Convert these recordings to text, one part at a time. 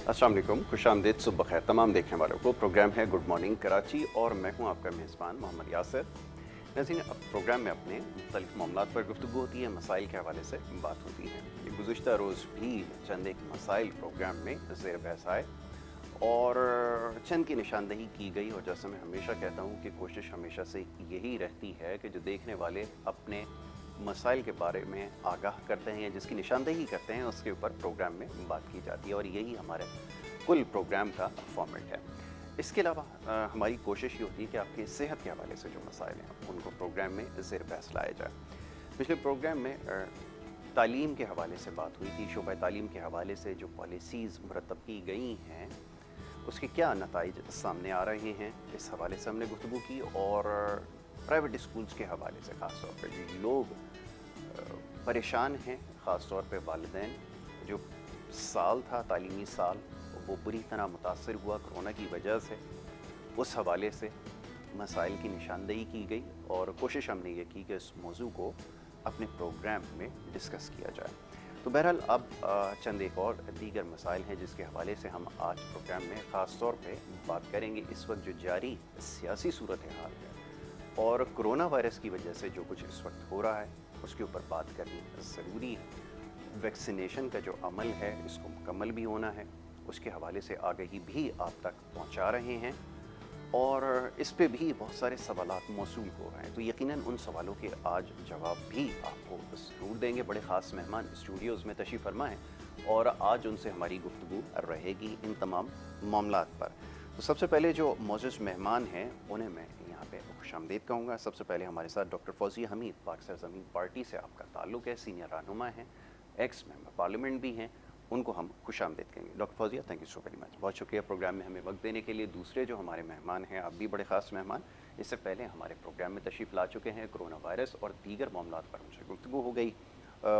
अस्सलाम वालेकुम, खुशामदीद, सुबह खैर तमाम देखने वालों को। प्रोग्राम है गुड मॉर्निंग कराची और मैं हूं आपका मेज़बान मोहम्मद यासिर। नाज़रीन, अब प्रोग्राम में अपने मुख्तलिफ मामलात पर गुफ्तगू होती है, मसाइल के हवाले से बात होती है। गुज़िश्ता रोज़ भी चंद एक मसाइल प्रोग्राम में ज़ेर बहस आए और चंद की निशानदही की गई, और जैसे मैं हमेशा कहता हूँ कि कोशिश हमेशा से यही रहती है कि जो देखने वाले अपने मसाइल के बारे में आगाह करते हैं या जिसकी निशानदही करते हैं उसके ऊपर प्रोग्राम में बात की जाती है, और यही हमारे कुल प्रोग्राम का फॉर्मेट है। इसके अलावा हमारी कोशिश ये होती है कि आपकी सेहत के हवाले से जो मसाइल हैं उनको प्रोग्राम में ज़ेर बहस लाया जाए। पिछले प्रोग्राम में तालीम के हवाले से बात हुई थी। शोबा तालीम के हवाले से जो पॉलिसीज़ मुरतब की गई हैं उसके क्या नताइज सामने आ रहे हैं, इस हवाले से हमने गुफ्तगू की। और प्राइवेट स्कूल्स के हवाले से ख़ास तौर पर जो लोग परेशान हैं, ख़ास तौर पे वालिदैन, जो साल था तालीमी साल वो बुरी तरह मुतासर हुआ कोरोना की वजह से, उस हवाले से मसाइल की निशानदही की गई और कोशिश हमने ये की कि इस मौजू को अपने प्रोग्राम में डिस्कस किया जाए। तो बहरहाल अब चंद एक और दीगर मसाइल हैं जिसके हवाले से हम आज प्रोग्राम में ख़ास तौर पे बात करेंगे। इस वक्त जो जारी सियासी सूरत हाल है और कोरोना वायरस की वजह से जो कुछ इस वक्त हो रहा है उसके ऊपर बात करनी ज़रूरी है। वैक्सीनेशन का जो अमल है इसको मुकम्मल भी होना है, उसके हवाले से आगाही भी आप तक पहुंचा रहे हैं और इस पे भी बहुत सारे सवालात मौसूल हो रहे हैं। तो यकीनन उन सवालों के आज जवाब भी आपको ज़रूर देंगे। बड़े ख़ास मेहमान स्टूडियोज़ में तशरीफ़ फरमा हैं और आज उनसे हमारी गुफ्तगू रहेगी इन तमाम मामलात पर। तो सबसे पहले जो मौजूद मेहमान हैं उन्हें मैं यहाँ पे खुशामदीद कहूँगा। सबसे पहले हमारे साथ डॉक्टर फौजिया हमीद, पाक सरज़मीन पार्टी से आपका ताल्लुक़ है, सीनियर रहनुमा हैं, एक्स मेंबर पार्लियामेंट भी हैं, उनको हम खुशामदीद कहेंगे। Doctor Fauzia, thank you so very much, बहुत शुक्रिया प्रोग्राम में हमें वक्त देने के लिए। दूसरे जो हमारे मेहमान हैं, आप भी बड़े ख़ास मेहमान, इससे पहले हमारे प्रोग्राम में तशरीफ़ ला चुके हैं। कोरोना वायरस और दीगर मामलात पर उनसे गुफ्तगू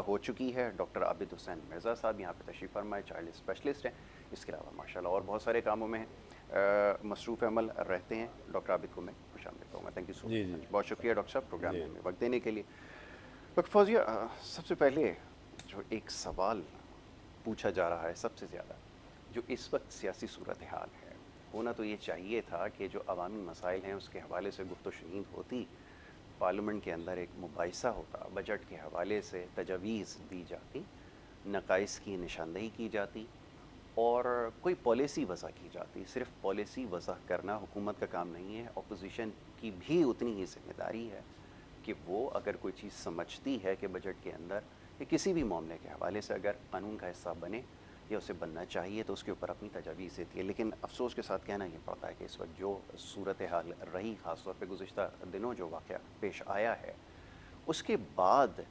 हो चुकी है। डॉक्टर आबिद हुसैन मिर्ज़ा साहब यहाँ पे तशरीफ़ फरमाए, चाइल्ड स्पेशलिस्ट हैं। इसके अलावा माशाल्लाह और बहुत सारे कामों में मसरूफ़ अमल रहते हैं। डॉक्टर आबिद को मैं खुशामदीद कहूँगा। थैंक यू सो मच, बहुत शुक्रिया डॉक्टर साहब प्रोग्राम में हमें वक्त देने के लिए। डॉक्टर फौजिया, सबसे पहले जो एक सवाल पूछा जा रहा है सबसे ज़्यादा, जो इस वक्त सियासी सूरत हाल है, होना तो ये चाहिए था कि जो अवामी मसाइल हैं उसके हवाले से गुफ्त शुनीद होती, पार्लियामेंट के अंदर एक मुबाहिसा होता, बजट के हवाले से तजवीज़ दी जाती, नकाइस की निशानदही की जाती और कोई पॉलिसी वज़ा की जाती। सिर्फ पॉलिसी वज़ा करना हुकूमत का काम नहीं है, अपोजिशन की भी उतनी ही ज़िम्मेदारी है कि वो अगर कोई चीज़ समझती है कि बजट के अंदर या किसी भी मामले के हवाले से अगर कानून का हिस्सा बने या उसे बनना चाहिए तो उसके ऊपर अपनी तजावीज़ देती है। लेकिन अफसोस के साथ कहना ये पड़ता है कि इस वक्त जो सूरत हाल रही, ख़ास तौर पे गुज़िश्ता दिनों जो वाक़या पेश आया है, उसके बाद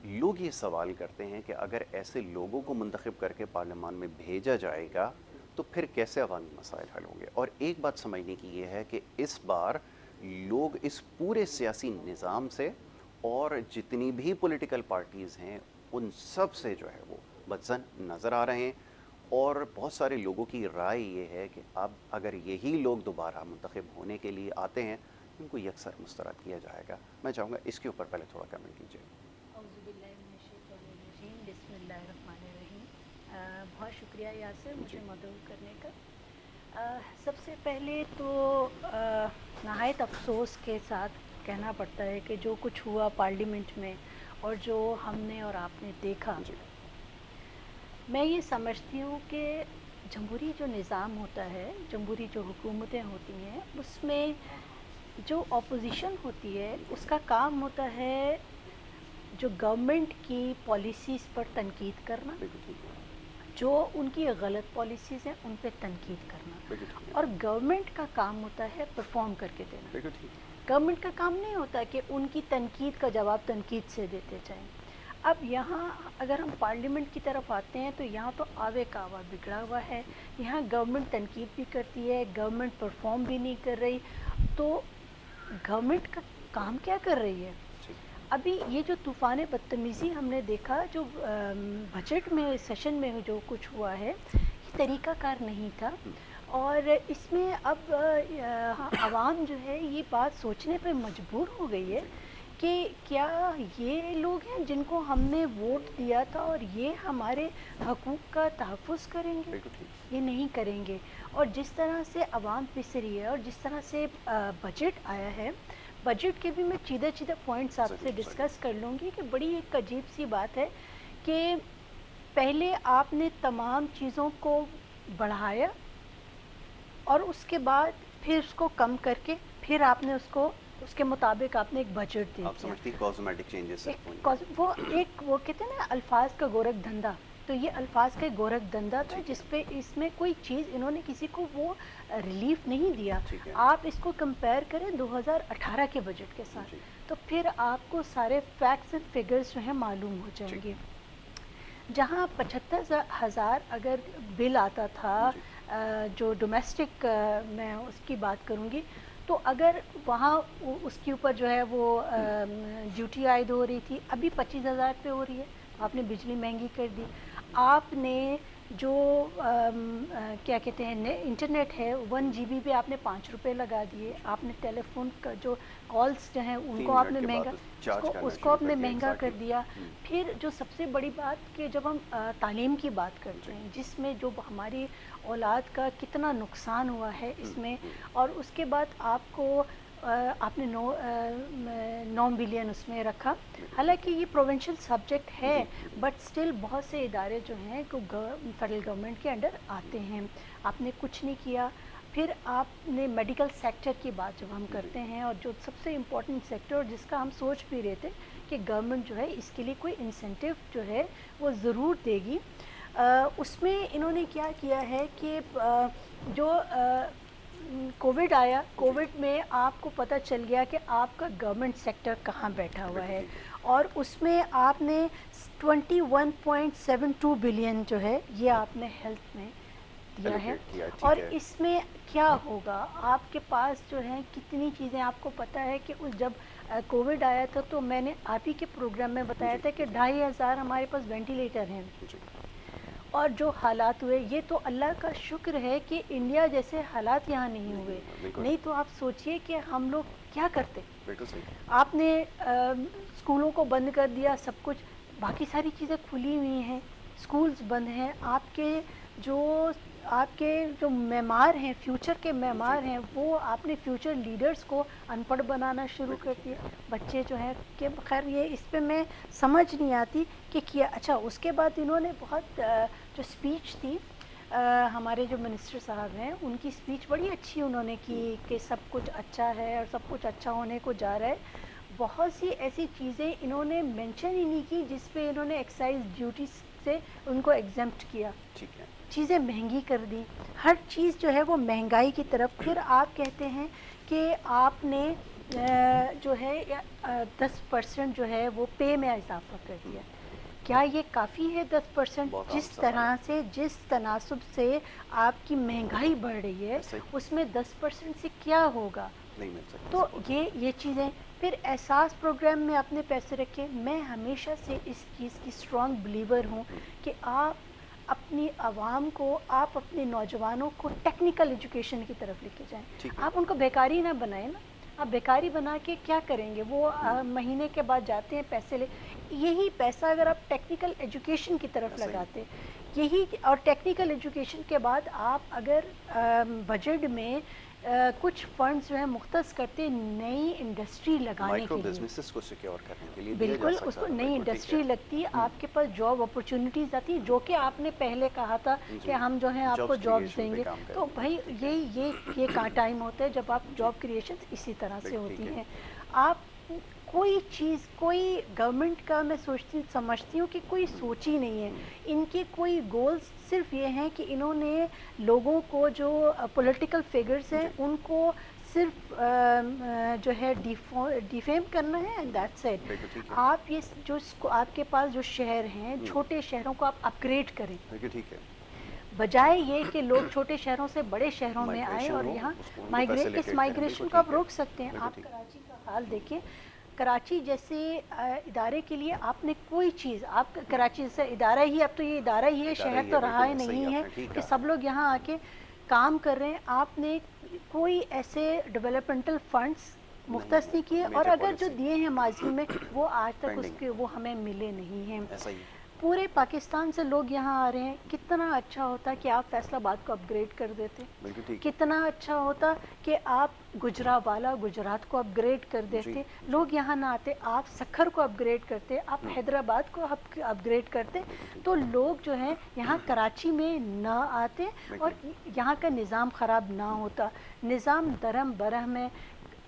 लोग ये सवाल करते हैं कि अगर ऐसे लोगों को मुंतखब करके पार्लियामान में भेजा जाएगा तो फिर कैसे अवामी मसाइल हल होंगे। और एक बात समझने की ये है कि इस बार लोग इस पूरे सियासी निज़ाम से और जितनी भी पॉलिटिकल पार्टीज़ हैं उन सब से जो है वो बदज़न नज़र आ रहे हैं। और बहुत सारे लोगों की राय ये है कि अब अगर यही लोग दोबारा मुंतखब होने के लिए आते हैं उनको यकसर मुस्तरद किया जाएगा। मैं चाहूँगा इसके ऊपर पहले थोड़ा कमेंट कीजिए। बहुत शुक्रिया यासिर मुझे मदद करने का। सबसे पहले तो नहायत अफसोस के साथ कहना पड़ता है कि जो कुछ हुआ पार्लियामेंट में और जो हमने और आपने देखा, मैं ये समझती हूँ कि जमहूरी जो निज़ाम होता है, जमहूरी जो हुकूमतें होती हैं, उसमें जो अपोजिशन होती है उसका काम होता है जो गवर्नमेंट की पॉलिसीज़ पर तनकीद करना, जो उनकी गलत पॉलिसीज़ हैं उन पर तनकीद करना, और गवर्नमेंट का काम होता है परफॉर्म करके देना। गवर्नमेंट का काम नहीं होता कि उनकी तनकीद का जवाब तनकीद से देते जाएं। अब यहाँ अगर हम पार्लियामेंट की तरफ आते हैं तो यहाँ तो आवे का आवा बिगड़ा हुआ है। यहाँ गवर्नमेंट तनकीद भी करती है, गवर्नमेंट परफॉर्म भी नहीं कर रही, तो गवर्नमेंट का काम क्या कर रही है। अभी ये जो तूफ़ान बदतमीज़ी हमने देखा, जो बजट में सेशन में जो कुछ हुआ है, ये तरीक़ाकार नहीं था। और इसमें अब आवाम जो है ये बात सोचने पे मजबूर हो गई है کہ کیا یہ لوگ ہیں جن کو ہم نے ووٹ دیا تھا اور یہ ہمارے حقوق کا تحفظ کریں گے؟ بالکل ٹھیک. یہ نہیں کریں گے. اور جس طرح سے عوام پس رہی ہے اور جس طرح سے بجٹ آیا ہے، بجٹ کے بھی میں چیدہ پوائنٹس آپ سے ڈسکس کر لوں گی کہ بڑی ایک عجیب سی بات ہے کہ پہلے آپ نے تمام چیزوں کو بڑھایا اور اس کے بعد پھر اس کو کم کر کے پھر آپ نے اس کے مطابق آپ نے ایک بجٹ دے آپ دیا. سمجھتی کازمیٹک چینجز وہ کہتے ہیں نا الفاظ کا گورکھ دھندا، تو یہ الفاظ کا گورکھ دھندا تھا جس پہ اس میں کوئی چیز انہوں نے کسی کو وہ ریلیف نہیں دیا. آپ اس کو کمپیئر کریں 2018 کے بجٹ کے ساتھ تو پھر آپ کو سارے فیکٹس اینڈ فگرز جو ہیں معلوم ہو جائیں گے. جہاں 75,000 اگر بل آتا تھا جو ڈومیسٹک میں اس کی بات کروں گی، تو اگر وہاں اس کے اوپر جو ہے وہ ڈیوٹی عائد ہو رہی تھی، ابھی 25,000 پہ ہو رہی ہے. آپ نے بجلی مہنگی کر دی. آپ نے جو کیا کہتے ہیں انٹرنیٹ ہے 1 GB پہ آپ نے 5 روپے لگا دیے. آپ نے ٹیلی فون کا جو کالز جو ہیں ان کو آپ نے مہنگا کر دیا. پھر جو سب سے بڑی بات کہ جب ہم تعلیم کی بات کرتے ہیں جس میں جو ہماری اولاد کا کتنا نقصان ہوا ہے اس میں، اور اس کے بعد آپ نے 9 بلین اس میں رکھا. حالانکہ یہ پروونشل سبجیکٹ ہے بٹ سٹل بہت سے ادارے جو ہیں فیڈرل گورنمنٹ کے انڈر آتے ہیں. آپ نے کچھ نہیں کیا. پھر آپ نے میڈیکل سیکٹر کی بات جب ہم کرتے ہیں اور جو سب سے امپورٹنٹ سیکٹر اور جس کا ہم سوچ بھی رہے تھے کہ گورنمنٹ جو ہے اس کے لیے کوئی انسینٹیو جو ہے وہ ضرور دے گی، اس میں انہوں نے کیا کیا ہے کہ جو کووڈ آیا، کووڈ میں آپ کو پتہ چل گیا کہ آپ کا گورنمنٹ سیکٹر کہاں بیٹھا ہوا ہے، اور اس میں آپ نے 21.72 بلین جو ہے یہ آپ نے ہیلتھ میں دیا ہے. اور اس میں کیا ہوگا، آپ کے پاس جو ہے کتنی چیزیں آپ کو پتہ ہے کہ جب کووڈ آیا تھا تو میں نے آپ ہی کے پروگرام میں بتایا تھا کہ 2,500 ہمارے پاس وینٹیلیٹر ہیں. اور جو حالات ہوئے، یہ تو اللہ کا شکر ہے کہ انڈیا جیسے حالات یہاں نہیں ہوئے، نہیں تو آپ سوچئے کہ ہم لوگ کیا کرتے. آپ نے اسکولوں کو بند کر دیا، سب کچھ، باقی ساری چیزیں کھلی ہوئی ہیں، اسکولز بند ہیں. آپ کے جو معمار ہیں، فیوچر کے معمار ہیں، وہ آپ نے فیوچر لیڈرز کو ان پڑھ بنانا شروع کر دیا. بچے جو ہیں کہ خیر یہ اس پہ میں سمجھ نہیں آتی کہ کیا. اچھا، اس کے بعد انہوں نے بہت جو اسپیچ تھی ہمارے جو منسٹر صاحب ہیں ان کی اسپیچ بڑی اچھی انہوں نے کی کہ سب کچھ اچھا ہے اور سب کچھ اچھا ہونے کو جا رہا ہے. بہت سی ایسی چیزیں انہوں نے مینشن ہی نہیں کی جس پہ انہوں نے ایکسائز ڈیوٹی سے ان کو ایگزمپٹ کیا. چیزیں مہنگی کر دی، ہر چیز جو ہے وہ مہنگائی کی طرف. پھر آپ کہتے ہیں کہ آپ نے جو ہے 10% جو ہے وہ پے میں اضافہ کر دیا. کیا یہ کافی ہے 10%؟ جس تناسب سے آپ کی مہنگائی بڑھ رہی ہے اس میں 10% سے کیا ہوگا؟ تو یہ چیزیں. پھر احساس پروگرام میں آپ نے پیسے رکھے. میں ہمیشہ سے اس چیز کی اسٹرانگ بلیور ہوں کہ آپ اپنی عوام کو، آپ اپنے نوجوانوں کو ٹیکنیکل ایجوکیشن کی طرف لے کے جائیں. آپ ان کو بیکاری نہ بنائیں نا. آپ بیکاری بنا کے کیا کریں گے؟ وہ مہینے کے بعد جاتے ہیں پیسے لے. یہی پیسہ اگر آپ ٹیکنیکل ایجوکیشن کی طرف لگاتے، اور ٹیکنیکل ایجوکیشن کے بعد آپ اگر بجٹ میں کچھ فنڈز جو ہیں مختص کرتے نئی انڈسٹری لگانے کے لیے، بالکل اس کو نئی انڈسٹری لگتی، آپ کے پاس جاب اپرچونیٹیز آتی، جو کہ آپ نے پہلے کہا تھا کہ ہم جو ہیں آپ کو جابز دیں گے. تو بھائی یہ کا ٹائم ہوتا ہے جب آپ جاب کریشن اسی طرح سے ہوتی ہیں. آپ کوئی چیز، کوئی گورنمنٹ کا میں سمجھتی ہوں کہ کوئی سوچ ہی نہیں ہے. ان کے کوئی گولز صرف یہ ہیں کہ انہوں نے لوگوں کو، جو پولیٹیکل فگرز ہیں ان کو صرف جو ہے ڈیفیم کرنا ہے اینڈ دیٹس اٹ. آپ یہ جو آپ کے پاس جو شہر ہیں، چھوٹے شہروں کو آپ اپ گریڈ کریں، بجائے یہ کہ لوگ چھوٹے شہروں سے بڑے شہروں میں آئیں اور یہاں اس مائگریشن کو آپ روک سکتے ہیں. آپ کراچی کا حال دیکھیں. کراچی جیسے ادارے کے لیے آپ نے کوئی چیز، آپ کراچی جیسا ادارہ ہی، اب تو یہ ادارہ ہی ہے، شہر تو رہا ہی نہیں ہے کہ سب لوگ یہاں آ کے کام کر رہے ہیں. آپ نے کوئی ایسے ڈیولپمنٹل فنڈز मुख्तस नहीं किए, और major अगर जो policy। दिए हैं माजी में वो आज तक Pending उसके वो हमें मिले नहीं हैं। ऐसा ही पूरे पाकिस्तान से लोग यहाँ आ रहे हैं, कितना अच्छा होता कि आप फैसलाबाद को अपग्रेड कर देते, बिल्कुल ठीक। कितना अच्छा होता कि आप गुजरावाला गुजरात को अपग्रेड कर देते, लोग यहाँ ना आते, आप सखर को अपग्रेड करते, आप हैदराबाद को अपग्रेड करते, तो लोग जो हैं यहाँ कराची में ना आते और यहाँ का निज़ाम ख़राब ना होता। निज़ाम दरम बरह में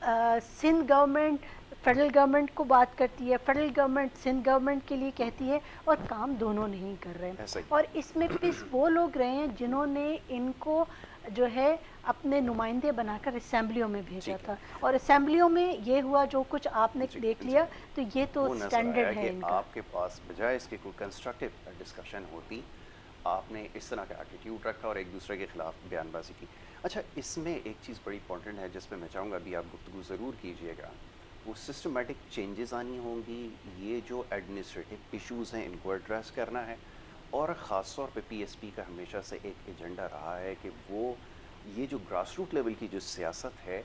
सिंध गवर्नमेंट फेडरल गवर्नमेंट को बात करती है, फेडरल गवर्नमेंट सिंध गवर्नमेंट के लिए कहती है, और काम दोनों नहीं कर रहे ऐसा हैं। ही। और इसमें पिस वो लोग रहे हैं जिन्होंने इनको जो है अपने नुमाइंदे बनाकर असेंबलियों में भेजा ठीक था, और असेंबलियों में ये हुआ जो कुछ आपने जी, देख जी। लिया, तो ये तो वो नज़र स्टैंडर्ड आया है कि इनका। आपके पास बजाय इसके कोई कंस्ट्रक्टिव डिस्कशन होती, आपने इस तरह का एटीट्यूड रखा और एक दूसरे के खिलाफ बयानबाजी की। अच्छा, इसमें एक चीज़ बड़ी इंपॉर्टेंट है जिस पे मैं चाहूँगा अभी आप गुफ्तगू ज़रूर कीजिएगा, वो सिस्टमेटिक चेंजेस आनी होंगी, ये जो एडमिनिस्ट्रेटिव इश्यूज़ हैं इनको एड्रेस करना है, और ख़ास तौर पे पीएसपी का हमेशा से एक एजेंडा रहा है कि वो ये जो ग्रास रूट लेवल की जो सियासत है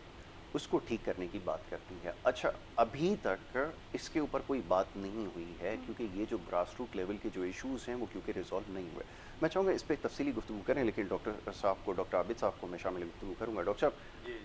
उसको ठीक करने की बात करती है। अच्छा, अभी तक इसके ऊपर कोई बात नहीं हुई है क्योंकि ये जो ग्रास रूट लेवल के जो इश्यूज़ हैं वो क्योंकि रिजॉल्व नहीं हुए। मैं चाहूँगा इस पर तफसीली गुफ्तगू करें, लेकिन डॉक्टर साहब को, डॉक्टर आबिद साहब को मैं शामिल गुफ्तगू करूँगा। डॉक्टर साहब,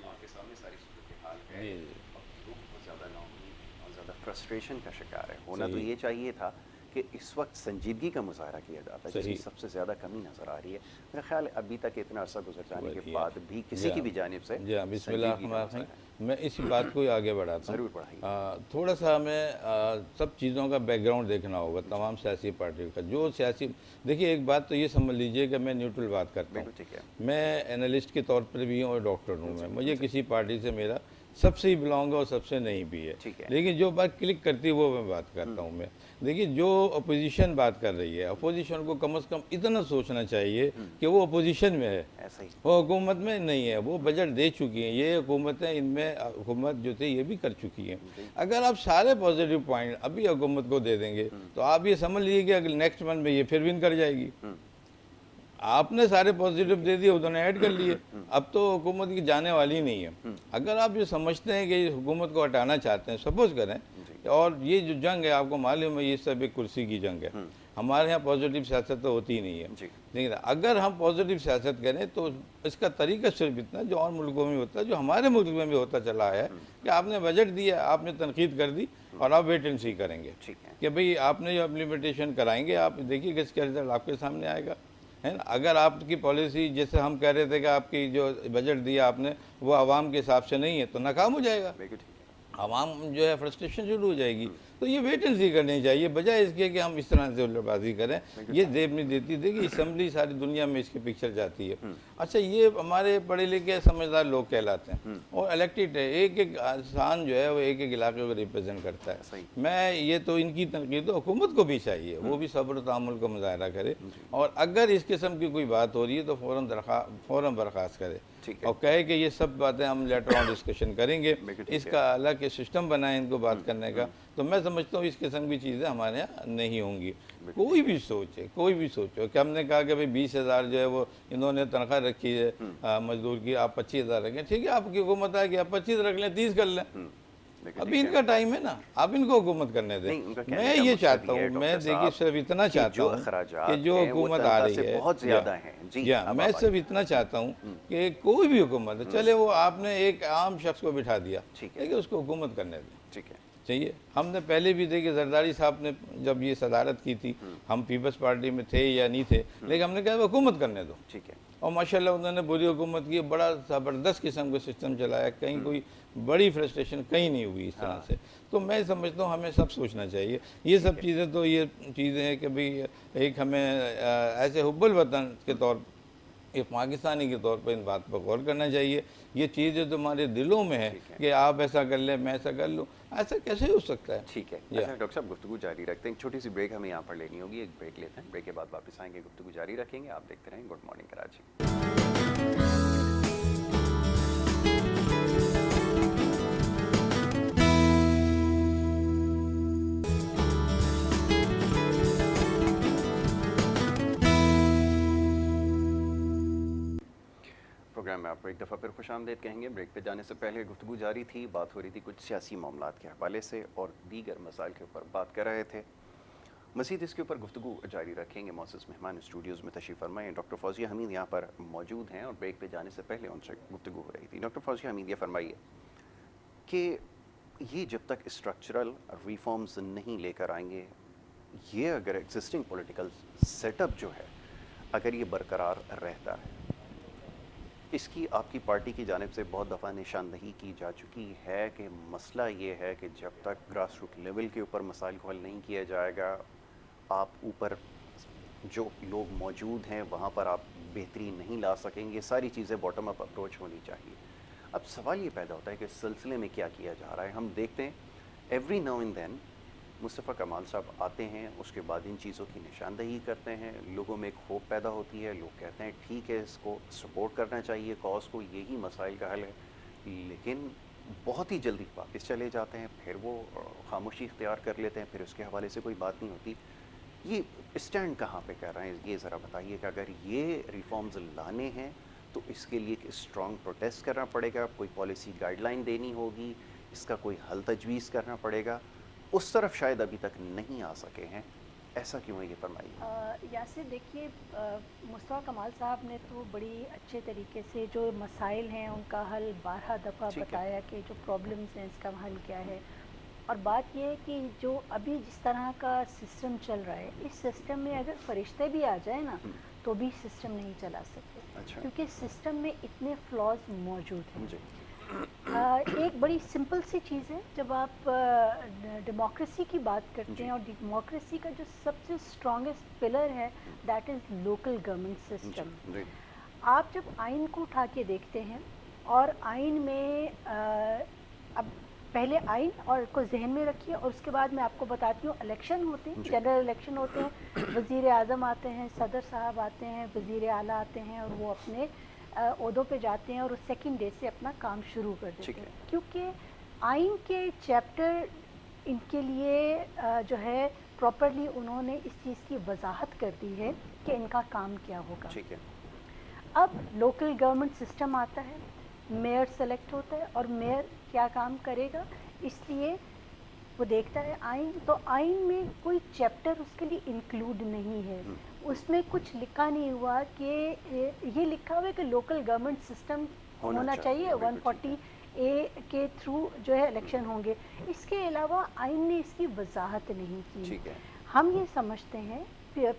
आपके सामने सारी सूरत हाल है, लोग बहुत ज़्यादा नाउमीद और ज़्यादा फ्रस्ट्रेशन का शिकार है। होना तो ये चाहिए था कि इस वक्त संजीदगी का मुजाहरा किया जाता है, जिसकी सबसे ज़्यादा कमी नज़र आ रही है। मेरा ख्याल है अभी तक इतना अरसा गुजर जाने के बाद भी किसी की भी जानिब से बिस्मिल्लाह, मैं इसी बात को ही आगे बढ़ाता हूँ। ज़रूर बढ़ाइए। थोड़ा सा हमें सब चीज़ों का बैकग्राउंड देखना होगा तमाम सियासी पार्टियों का। जो सियासी, देखिए एक बात तो ये समझ लीजिए कि मैं न्यूट्रल बात करता हूँ, ठीक है। मैं एनालिस्ट के तौर पर भी हूँ और डॉक्टर हूँ मैं, मुझे किसी पार्टी से मेरा सबसे ही बिलोंग है और सबसे नहीं भी है, लेकिन जो बात क्लिक करती है वो मैं बात करता हूँ। मैं देखिए जो अपोजिशन बात कर रही है, अपोजिशन को कम से कम इतना सोचना चाहिए कि वो अपोजिशन में है, वो हुकूमत में नहीं है। वो बजट दे चुकी हैं, ये हुकूमतें, इनमें हुकूमत जो थी ये भी कर चुकी हैं। अगर आप सारे पॉजिटिव पॉइंट अभी हुकूमत को दे देंगे तो आप ये समझ लीजिए कि अगले नेक्स्ट मंथ में ये फिर विन कर जाएगी। आपने सारे पॉजिटिव दे दिए, उन्होंने ऐड कर लिए, अब तो हुकूमत की जाने वाली नहीं है। अगर आप ये समझते हैं कि हुकूमत को हटाना चाहते हैं, सपोज करें, और ये जो जंग है आपको मालूम है ये सब एक कुर्सी की जंग है, हमारे यहाँ पॉजिटिव सियासत तो होती ही नहीं है। लेकिन अगर हम पॉजिटिव सियासत करें तो इसका तरीका सिर्फ इतना जो और मुल्कों में होता है, जो हमारे मुल्क में भी होता चला है, कि आपने बजट दिया, आपने तनकीद कर दी और आप वेट एंड सी करेंगे कि भाई आपने जो इम्प्लीमेंटेशन कराएंगे, आप देखिए किसका रिजल्ट आपके सामने आएगा, है ना। अगर आपकी पॉलिसी, जैसे हम कह रहे थे कि आपकी जो बजट दिया आपने वो आवाम के हिसाब से नहीं है, तो नाकाम हो जाएगा, आवाम जो है फ्रस्ट्रेशन शुरू हो जाएगी। तो ये वेट एंड सी करनी चाहिए, बजाय इसके कि हम इस तरह से उल्लेबाजी करें। ये देव नहीं देती, देखिए असम्बली सारी दुनिया में इसकी पिक्चर जाती है। अच्छा, ये हमारे पढ़े लिखे समझदार लोग कहलाते हैं और इलेक्टेड है, एक एक इंसान जो है वो एक एक इलाके को रिप्रेजेंट करता है। मैं ये तो इनकी तनकीद तो हुकूमत को भी चाहिए, वो भी सब्र तहम्मुल का मुजाहरा करे, और अगर इस किस्म की कोई बात हो रही है तो फ़ौरन बर्खास्त करे और कहे कि ये सब बातें हम लेटर ऑन डिस्कशन करेंगे, इसका अलग सिस्टम बनाए इनको बात करने का। तो मैं समझता हूँ इस किस्म की चीज़ें हमारे यहाँ नहीं होंगी। कोई भी सोचे कि हमने कहा कि भाई 20,000 जो है वो इन्होंने तनख्वाह रखी है मजदूर की, आप 25,000 रखें, ठीक है, आपकी हुकूमत है कि आप 25 रख लें, 30 कर लें, अभी इनका टाइम है ना, आप इनको हुकूमत करने दें। मैं ये चाहता हूँ, मैं देखिए सिर्फ इतना चाहता हूँ कि जो हुकूमत आ रही है बहुत ज़्यादा है जी, मैं सिर्फ इतना चाहता हूँ कि कोई भी हुकूमत है, चले वो आपने एक आम शख्स को बिठा दिया, ठीक है, उसको हुकूमत करने दें, ठीक है, चाहिए। हमने पहले भी देखिए जरदारी साहब ने जब ये सदारत की थी, हम पीपल्स पार्टी में थे या नहीं थे, लेकिन हमने कहा हुकूमत करने दो, ठीक है, और माशाल्लाह उन्होंने बुरी हुकूमत की, बड़ा ज़बरदस्त किस्म का सिस्टम चलाया, कहीं कोई बड़ी फ्रस्ट्रेशन कहीं नहीं हुई इस तरह से। तो मैं समझता हूँ हमें सब सोचना चाहिए। ये सब चीज़ें तो ये चीज़ें हैं कि भाई एक हमें ऐसे हुब्बुल वतन के तौर, एक पाकिस्तानी के तौर पर इन बात पर गौर करना चाहिए। ये चीज़ें तुम्हारे दिलों में है कि आप ऐसा कर लें, मैं ऐसा कर लूँ, ऐसा कैसे हो सकता है। ठीक है, अच्छा डॉक्टर साहब गुफ्तगू जारी रखते हैं, छोटी सी ब्रेक हमें यहाँ पर लेनी होगी, एक ब्रेक लेते हैं, ब्रेक के बाद वापस आएंगे, गुफ्तगू जारी रखेंगे। आप देखते रहें गुड मॉर्निंग कराची। प्रोग्राम में आपको एक दफ़ा फिर खुशामदीद कहेंगे। ब्रेक पे जाने से पहले गुफ्तगू जारी थी, बात हो रही थी कुछ सियासी मामलात के हवाले से और दीगर मसाइल के ऊपर बात कर रहे थे। मज़ीद इसके ऊपर गुफ्तगू जारी रखेंगे। मौसूस मेहमान स्टूडियोज़ में तशरीफ़ फरमाए डॉक्टर फौजिया हमीद यहाँ पर मौजूद हैं और ब्रेक पे जाने से पहले उनसे गुफ्तगू हो रही थी। डॉक्टर फौजिया हमीद, ये फरमाइए कि ये जब तक स्ट्रक्चरल रिफॉर्म्स नहीं लेकर आएंगे, ये अगर एग्जिस्टिंग पॉलिटिकल सेटअप जो है अगर ये बरकरार रहता है, इसकी आपकी पार्टी की जानिब से बहुत दफ़ा निशानदही की जा चुकी है कि मसला ये है कि जब तक ग्रास रूट लेवल के ऊपर मसाइल को हल नहीं किया जाएगा, आप ऊपर जो लोग मौजूद हैं वहाँ पर आप बेहतरी नहीं ला सकेंगे। सारी चीज़ें बॉटम अप अप्रोच होनी चाहिए। अब सवाल ये पैदा होता है कि इस सिलसिले में क्या किया जा रहा है। हम देखते हैं every now and then Mustafa Kamal साहब आते हैं, उसके बाद इन चीज़ों की निशानदही करते हैं, लोगों में एक होप पैदा होती है, लोग कहते हैं ठीक है इसको सपोर्ट करना चाहिए, कॉज को, यही मसाइल का हल है, लेकिन बहुत ही जल्दी वापस चले जाते हैं, फिर वो खामोशी इख्तियार कर लेते हैं, फिर उसके हवाले से कोई बात नहीं होती। ये स्टैंड कहाँ पे कर रहे हैं, ये ज़रा बताइए कि अगर ये रिफॉर्म्स लाने हैं तो इसके लिए एक स्ट्रॉन्ग प्रोटेस्ट करना पड़ेगा, कोई पॉलिसी गाइडलाइन देनी होगी, इसका कोई हल तजवीज़ करना पड़ेगा, उस तरफ शायद अभी तक नहीं आ सके हैं, ऐसा क्यों है, ये फरमाइए। यासिर देखिए, मुस्तफ़ा कमाल साहब ने तो बड़ी अच्छे तरीके से जो मसाइल हैं उनका हल 12 दफ़ा बताया कि जो प्रॉब्लम्स हैं इसका हल क्या है। और बात यह है कि जो अभी जिस तरह का सिस्टम चल रहा है, इस सिस्टम में अगर फरिश्ते भी आ जाए ना तो भी सिस्टम नहीं चला सकते। अच्छा। क्योंकि सिस्टम में इतने फ्लॉज मौजूद हैं। जी। एक बड़ी सिंपल सी चीज़ है, जब आप डेमोक्रेसी की बात करते हैं और डेमोक्रेसी का जो सबसे स्ट्रॉन्गेस्ट पिलर है that is local government system. आप जब आइन को उठा के देखते हैं और आइन में अब पहले आइन और को जहन में रखिए और उसके बाद मैं आपको बताती हूँ, इलेक्शन होते हैं, जनरल इलेक्शन होते हैं, वज़ीर आज़म आते हैं, सदर साहब आते हैं, वज़ीर आला आते हैं और वो अपने ओहदों पे जाते हैं और उस सेकंड डे से अपना काम शुरू कर देते हैं। क्योंकि आइन के चैप्टर इनके लिए जो है प्रॉपरली उन्होंने इस चीज़ की वजाहत कर दी है कि इनका काम क्या होगा। ठीक है। अब लोकल गवर्नमेंट सिस्टम आता है, मेयर सेलेक्ट होता है और मेयर क्या काम करेगा, इसलिए वो देखता है आइन। तो आइन में कोई चैप्टर उसके लिए इंक्लूड नहीं है, उसमें कुछ लिखा नहीं हुआ कि ये लिखा हुआ है कि लोकल गवर्नमेंट सिस्टम होना चाहिए, 140A के थ्रू जो है इलेक्शन होंगे। इसके अलावा आइन ने इसकी वजाहत नहीं की। ठीक है। हम ये समझते हैं,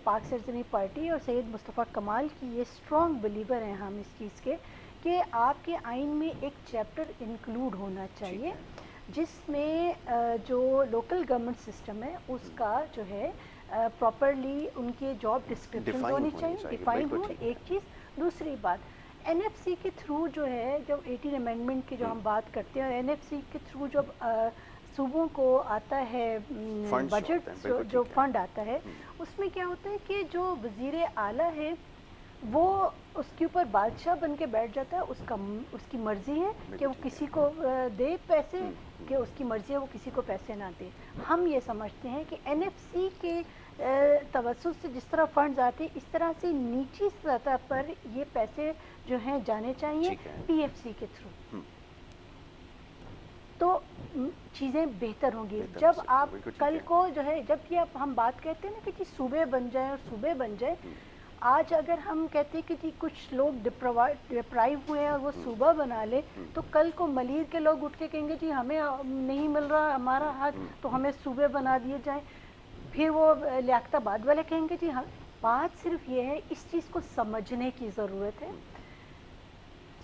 पाक सर्जनी पार्टी और सैयद मुस्तफ़ा कमाल की ये स्ट्रॉन्ग बिलीवर हैं हम इस चीज़ के कि आपके आइन में एक चैप्टर इंक्लूड होना चाहिए जिसमें जो लोकल गवर्नमेंट सिस्टम है उसका जो है प्रॉपरली उनके जॉब डिस्क्रिप्शन होनी चाहिए, डिफाइन हो। एक चीज़। दूसरी बात, NFC के थ्रू जो है, जब 18 अमेंडमेंट की जो हम बात करते हैं, NFC के थ्रू जब सूबों को आता है बजट, जो फंड आता है, उसमें क्या होता है कि जो वज़ीर आला है वो उसके ऊपर बादशाह बन के बैठ जाता है। उसकी मर्ज़ी है कि वो किसी को दे पैसे, कि उसकी मर्ज़ी है वो किसी को पैसे ना दे। हम ये समझते हैं कि NFC के तवज्जुह से जिस तरह फंड्स आते हैं, इस तरह से नीची सतह पर ये पैसे जो हैं जाने चाहिए PFC के थ्रू, तो चीज़ें बेहतर होंगी। जब आप कल को जो है, जब ये हम बात कहते हैं ना कि जी सूबे बन जाए और सूबे बन जाए, आज अगर हम कहते हैं कि जी कुछ लोग डिप्राइव हुए हैं और वो सूबा बना ले, तो कल को मलीर के लोग उठ के कहेंगे जी हमें नहीं मिल रहा हमारा हक, तो हमें सूबे बना दिए जाए। फिर वो लियाकताबाद वाले कहेंगे जी हाँ। बात सिर्फ ये है, इस चीज़ को समझने की ज़रूरत है।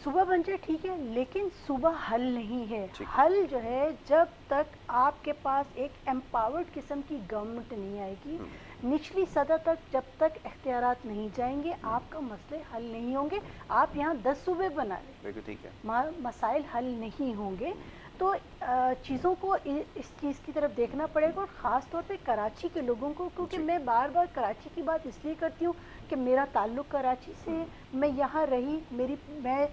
सूबा बन जाए ठीक है, लेकिन सूबा हल नहीं है। हल जो है, जब तक आपके पास एक एम्पावर्ड किस्म की गवर्नमेंट नहीं आएगी, निचली सतह तक जब तक इख्तियारात नहीं जाएंगे, आपका मसले हल नहीं होंगे। आप यहाँ 10 सूबे बना लें, ठीक है, मसाइल हल नहीं होंगे। तो चीज़ों को इस चीज़ की तरफ देखना पड़ेगा, और ख़ास तौर पे कराची के लोगों को, क्योंकि मैं बार बार कराची की बात इसलिए करती हूँ कि मेरा ताल्लुक़ कराची से है, मैं यहाँ रही, मैं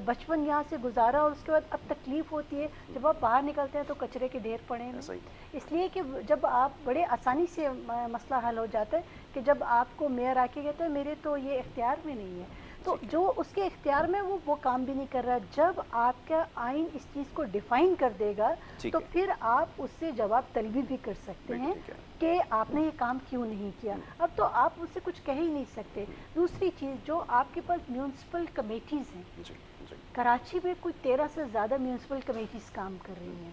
बचपन यहाँ से गुजारा, और उसके बाद अब तकलीफ़ होती है जब आप बाहर निकलते हैं तो कचरे के ढेर पड़े हैं। इसलिए कि जब आप बड़े आसानी से मसला हल हो जाता है कि जब आपको मेयर आके कहता है मेरे तो ये इख्तियार में नहीं है। تو جو اس کے اختیار میں وہ کام بھی نہیں کر رہا. جب آپ کا آئین اس چیز کو ڈیفائن کر دے گا تو پھر آپ اس سے جواب طلبی بھی کر سکتے ہیں کہ آپ نے یہ کام کیوں نہیں کیا. اب تو آپ اس سے کچھ کہہ ہی نہیں سکتے. دوسری چیز جو آپ کے پاس میونسپل کمیٹیز ہیں, کراچی میں کوئی 13 سے زیادہ میونسپل کمیٹیز کام کر رہی ہیں.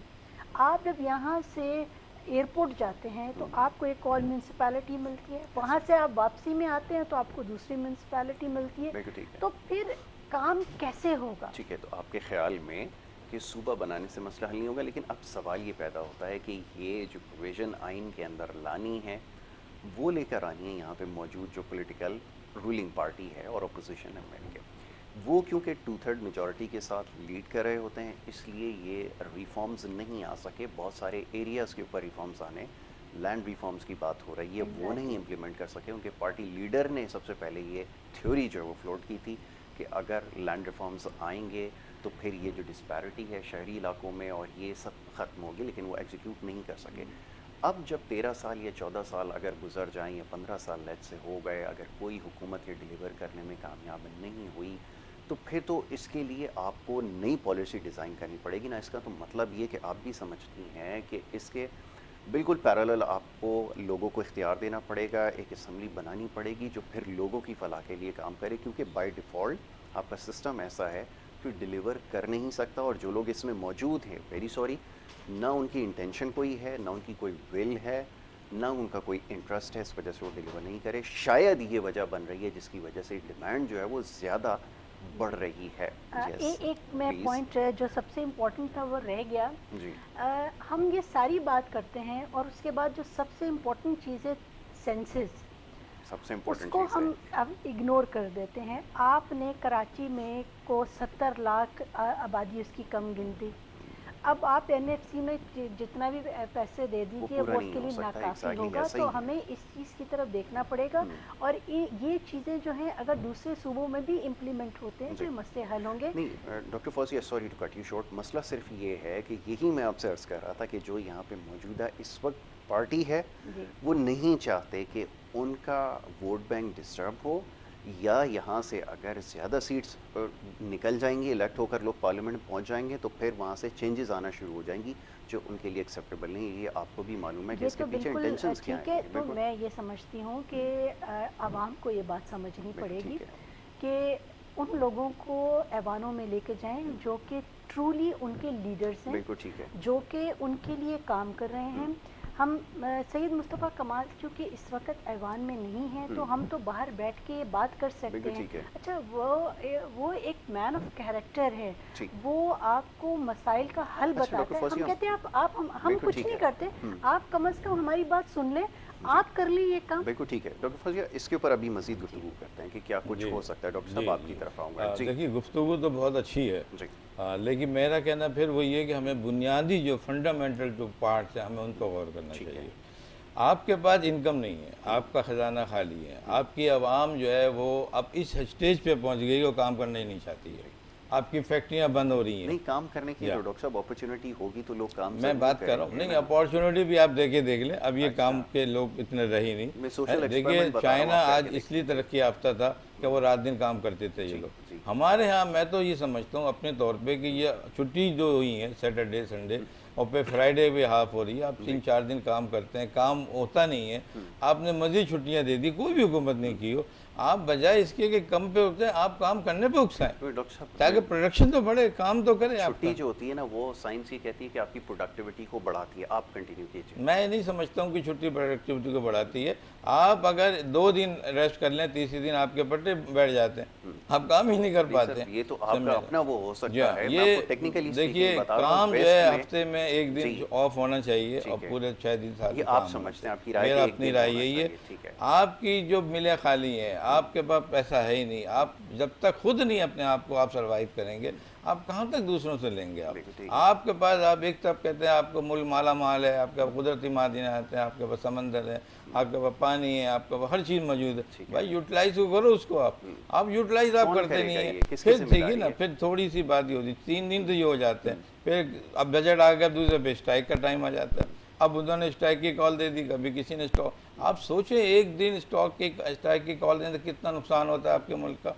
آپ جب یہاں سے ایئرپورٹ جاتے ہیں تو آپ کو ایک اور میونسپیلٹی ملتی ہے, وہاں سے آپ واپسی میں آتے ہیں تو آپ کو دوسری میونسپیلٹی ملتی ہے. تو پھر کام کیسے ہوگا؟ ٹھیک ہے, تو آپ کے خیال میں کہ صوبہ بنانے سے مسئلہ حل نہیں ہوگا, لیکن اب سوال یہ پیدا ہوتا ہے کہ یہ جو پروویژن آئین کے اندر لانی ہے وہ لے کر آنی ہے یہاں پہ موجود جو پولیٹیکل رولنگ پارٹی ہے اور اپوزیشن ہے مل کے, وہ کیونکہ 2/3 میجورٹی کے ساتھ لیڈ کر رہے ہوتے ہیں, اس لیے یہ ریفارمز نہیں آ سکے. بہت سارے ایریاز کے اوپر ریفارمز آنے, لینڈ ریفارمز کی بات ہو رہی ہے, وہ نہیں امپلیمنٹ کر سکے. ان کے پارٹی لیڈر نے سب سے پہلے یہ تھیوری جو ہے وہ فلوٹ کی تھی کہ اگر لینڈ ریفارمز آئیں گے تو پھر یہ جو ڈسپیرٹی ہے شہری علاقوں میں اور یہ سب ختم ہوگی, لیکن وہ ایگزیکیوٹ نہیں کر سکے. اب جب 13 سال یا 14 سال اگر گزر جائیں یا 15 سال لیٹ سے ہو گئے, اگر کوئی حکومت یہ ڈیلیور کرنے میں کامیاب نہیں ہوئی تو پھر تو اس کے لیے آپ کو نئی پالیسی ڈیزائن کرنی پڑے گی نا. اس کا تو مطلب یہ کہ آپ بھی سمجھتی ہیں کہ اس کے بالکل پیرالل آپ کو لوگوں کو اختیار دینا پڑے گا, ایک اسمبلی بنانی پڑے گی جو پھر لوگوں کی فلاح کے لیے کام کرے, کیونکہ بائی ڈیفالٹ آپ کا سسٹم ایسا ہے کہ ڈیلیور کر نہیں سکتا. اور جو لوگ اس میں موجود ہیں, ویری سوری, نہ ان کی انٹینشن کوئی ہے, نہ ان کی کوئی ول ہے, نہ ان کا کوئی انٹرسٹ ہے, اس وجہ سے وہ ڈیلیور نہیں کرے. شاید یہ وجہ بن رہی ہے جس کی وجہ سے ڈیمانڈ جو ہے وہ زیادہ بڑھ رہی ہے. ایک میں پوائنٹ جو سب سے امپورٹنٹ تھا وہ رہ گیا. ہم یہ ساری بات کرتے ہیں اور اس کے بعد جو سب سے امپورٹنٹ چیز ہے سینسس, سب سے امپورٹنٹ اس کو ہم اب اگنور کر دیتے ہیں. آپ نے کراچی میں کو 70 لاکھ آبادی اس کی کم گنتی, اب آپ این ایف سی میں جتنا بھی پیسے دے دیجیے وہ اس کے لیے ناکافی ہوگا. تو ہمیں اس چیز کی طرف دیکھنا پڑے گا, اور یہ چیزیں جو ہیں اگر دوسرے صوبوں میں بھی امپلیمنٹ ہوتے ہیں تو مسئلے حل ہوں گے. نہیں doctor Fauzia, sorry to cut you short, مسئلہ صرف یہ ہے کہ یہی میں آپ سے عرض کر رہا تھا کہ جو یہاں پہ موجودہ اس وقت پارٹی ہے وہ نہیں چاہتے کہ ان کا ووٹ بینک ڈسٹرب ہو, یا یہاں سے اگر زیادہ سیٹس نکل جائیں گی, الیکٹ ہو کر لوگ پارلیمنٹ پہنچ جائیں گے تو پھر وہاں سے چینجز آنا شروع ہو جائیں گی جو ان کے لیے ایکسیپٹیبل نہیں. یہ آپ کو بھی معلوم ہے کہ اس کے پیچھے انٹینشنز کیا ہیں. تو میں یہ سمجھتی ہوں کہ عوام کو یہ بات سمجھنی پڑے گی کہ ان لوگوں کو ایوانوں میں لے کے جائیں جو کہ ٹرولی ان کے لیڈرز ہیں, جو کہ ان کے لیے کام کر رہے ہیں. ہم سید مصطفیٰ کمال چونکہ اس وقت ایوان میں نہیں ہیں تو ہم تو باہر بیٹھ کے بات کر سکتے ہیں. اچھا, وہ ایک مین آف کیریکٹر ہے, وہ آپ کو مسائل کا حل بتاتا ہے. ہم کہتے ہیں ہم کچھ نہیں کرتے, آپ کم از کم ہماری بات سن لیں, آپ کر لیں یہ کام. بالکل ٹھیک ہے ڈاکٹر فوزیہ, اس کے اوپر ابھی مزید گفتگو کرتے ہیں کہ کیا کچھ ہو سکتا ہے. ڈاکٹر صاحب آپ کی طرف آؤں گا. دیکھیے گفتگو تو بہت اچھی ہے, لیکن میرا کہنا پھر وہ یہ کہ ہمیں بنیادی جو فنڈامنٹل جو پارٹس ہیں ہمیں ان کو غور کرنا چاہیے. آپ کے پاس انکم نہیں ہے, آپ کا خزانہ خالی ہے, آپ کی عوام جو ہے وہ اب اس اسٹیج پہ پہنچ گئی وہ کام کرنا ہی نہیں چاہتی ہے, آپ کی فیکٹریاں بند ہو رہی ہیں. نہیں, کام کرنے کی ڈاکٹر صاحب اپرچونٹی ہوگی تو لوگ کام میں بات کر رہا ہوں. نہیں, اپارچونٹی بھی آپ دیکھ لیں, اب یہ کام کے لوگ اتنے رہی نہیں. دیکھیے چائنا آج اس لیے ترقی یافتہ تھا کہ وہ رات دن کام کرتے تھے یہ لوگ. ہمارے ہاں میں تو یہ سمجھتا ہوں اپنے طور پہ کہ یہ چھٹی جو ہوئی ہیں سیٹرڈے سنڈے اور پہ فرائیڈے بھی ہاف ہو رہی ہے, آپ 3-4 دن کام کرتے ہیں, کام ہوتا نہیں ہے, آپ نے مزید چھٹیاں دے دی, کوئی بھی حکومت نہیں کی ہو. آپ بجائے اس کے کہ کم پہ اکسیں, آپ کام کرنے پہ اکسائیں تاکہ پروڈکشن تو بڑھے, کام تو کریں. چھٹی جو ہوتی ہے نا وہ سائنس یہ کہتی ہے کہ آپ کی پروڈکٹیوٹی کو بڑھاتی ہے. آپ کنٹینیو کیجیے. میں نہیں سمجھتا ہوں کہ چھٹی پروڈکٹیوٹی کو بڑھاتی ہے. آپ اگر 2 دن ریسٹ کر لیں, تیسری دن آپ کے پٹے بیٹھ جاتے ہیں, آپ کام ہی نہیں کر پاتے. یہ تو آپ کا اپنا وہ ہو سکتا ہے. یہ دیکھیے کام جو ہے ہفتے میں 1 دن آف ہونا چاہیے اور پورے 6 دن 7 دن آپ سمجھتے ہیں. آپ کی رائے, میرا اپنی رائے یہی ہے. آپ کی جو ملیں خالی ہیں, آپ کے پاس پیسہ ہے ہی نہیں, آپ جب تک خود نہیں اپنے آپ کو آپ سروائیو کریں گے, آپ کہاں تک دوسروں سے لیں گے. آپ کے پاس, آپ ایک طرف کہتے ہیں آپ کو ملک مالا مال ہے, آپ کے پاس قدرتی معدنیات ہیں, آپ کے پاس سمندر ہے, آپ کے پاس پانی ہے, آپ کے پاس ہر چیز موجود ہے. بھائی یوٹیلائز کو کرو اس کو. آپ یوٹیلائز آپ کرتے نہیں ہیں. پھر دیکھیے نا, پھر تھوڑی سی بات ہی ہوتی, 3 دن تو یہ ہو جاتے ہیں, پھر اب بجٹ آ گیا, دوسرے پہ اسٹرائک کا ٹائم آ جاتا ہے. اب انہوں نے اسٹرائک کی کال دے دی, کبھی کسی نے اسٹاک. آپ سوچیں 1 دن اسٹرائک کی کال دیں تو کتنا نقصان ہوتا ہے آپ کے ملک کا,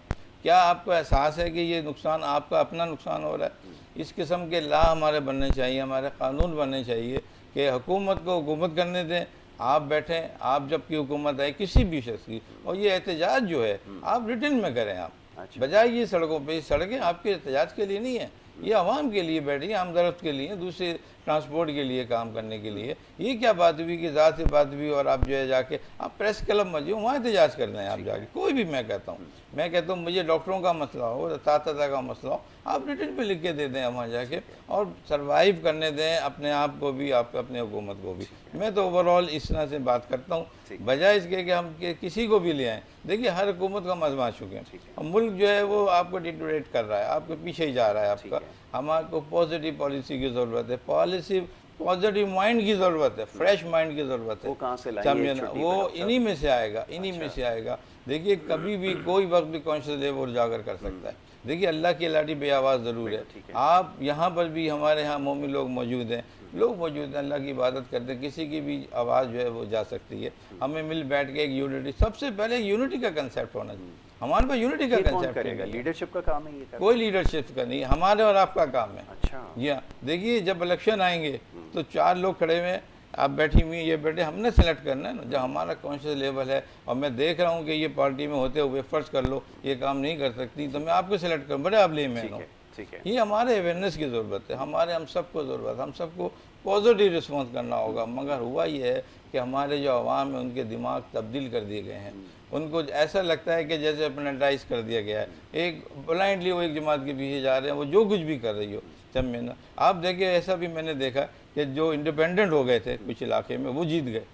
کیا آپ کو احساس ہے کہ یہ نقصان آپ کا اپنا نقصان ہو رہا ہے؟ اس قسم کے لا ہمارے بننے چاہیے، ہمارے قانون بننے چاہیے کہ حکومت کو حکومت کرنے دیں، آپ بیٹھیں، آپ جب کی حکومت آئے کسی بھی شخص کی، اور یہ احتجاج جو ہے آپ ریٹن میں کریں، آپ بجائے یہ سڑکوں پہ، سڑکیں آپ کے احتجاج کے لیے نہیں ہیں، یہ عوام کے لیے بیٹھی ہیں، ہمدرد کے لیے، دوسرے ٹرانسپورٹ کے لیے کام کرنے کے لیے۔ یہ کیا بات ہوئی کہ ذات سے بات ہوئی اور آپ جو ہے جا کے آپ پریس کلب میں جو وہاں احتجاج کرنا ہے، آپ جا کے کوئی بھی، میں کہتا ہوں مجھے ڈاکٹروں کا مسئلہ ہو، اساتذہ کا مسئلہ ہو، آپ ریٹن پہ لکھ کے دے دیں وہاں جا کے، اور سروائیو کرنے دیں اپنے آپ کو بھی، آپ اپنے حکومت کو بھی۔ میں تو اوور آل اس طرح سے بات کرتا ہوں، بجائے اس کے کہ ہم کسی کو بھی لے آئیں۔ دیکھیے ہر حکومت کو ہم آزما چکے ہیں، اور ملک جو ہے وہ آپ کو ڈیٹوریٹ کر رہا ہے، آپ کے پیچھے ہی جا رہا ہے آپ کا۔ ہمارے کو پازیٹیو پالیسی کی ضرورت ہے، پازیٹیو مائنڈ کی ضرورت ہے، فریش مائنڈ کی ضرورت ہے۔ وہ کہاں سے لائیں گے؟ وہ انہی میں سے آئے گا، انہی میں سے آئے گا۔ دیکھیے کبھی بھی کوئی وقت بھی کانشیس لیول اجاگر کر سکتا ہے۔ دیکھیے اللہ کی لاٹھی بے آواز ضرور ہے۔ آپ یہاں پر بھی، ہمارے ہاں مومن لوگ موجود ہیں، اللہ کی عبادت کرتے ہیں، کسی کی بھی آواز جو ہے وہ جا سکتی ہے۔ ہمیں مل بیٹھ کے ایک یونٹی، سب سے پہلے یونٹی کا کنسیپٹ ہونا چاہیے۔ ہمارے پاس یونٹی کا کنسیپٹ کرے گا، لیڈرشپ کا کام ہے یہ؟ کوئی لیڈرشپ کا نہیں، ہمارے اور آپ کا کام ہے۔ اچھا جی ہاں، دیکھیے جب الیکشن آئیں گے تو 4 لوگ کھڑے ہوئے، آپ بیٹھی ہوئی، یہ بیٹھے، ہم نے سلیکٹ کرنا ہے نا۔ جب ہمارا کانشیس لیول ہے اور میں دیکھ رہا ہوں کہ یہ پارٹی میں ہوتے ہوئے فرض کر لو یہ کام نہیں کر سکتی، تو میں آپ کو سلیکٹ کروں، بڑے آپ لے میں ہوں۔ یہ ہمارے اویئرنیس کی ضرورت ہے، ہم سب کو ضرورت ہے، ہم سب کو پازیٹیو رسپانس کرنا ہوگا۔ مگر ہوا یہ ہے کہ ہمارے جو عوام ہیں ان کے دماغ تبدیل کر دیے گئے ہیں، ان کو ایسا لگتا ہے کہ جیسے اپنیٹائز کر دیا گیا ہے، ایک بلائنڈلی وہ ایک جماعت کے پیچھے جا رہے ہیں، وہ جو کچھ بھی کر رہی ہو۔ جب میں آپ دیکھیں، ایسا بھی میں نے دیکھا کہ جو انڈیپینڈنٹ ہو گئے تھے کچھ علاقے میں، وہ جیت گئے،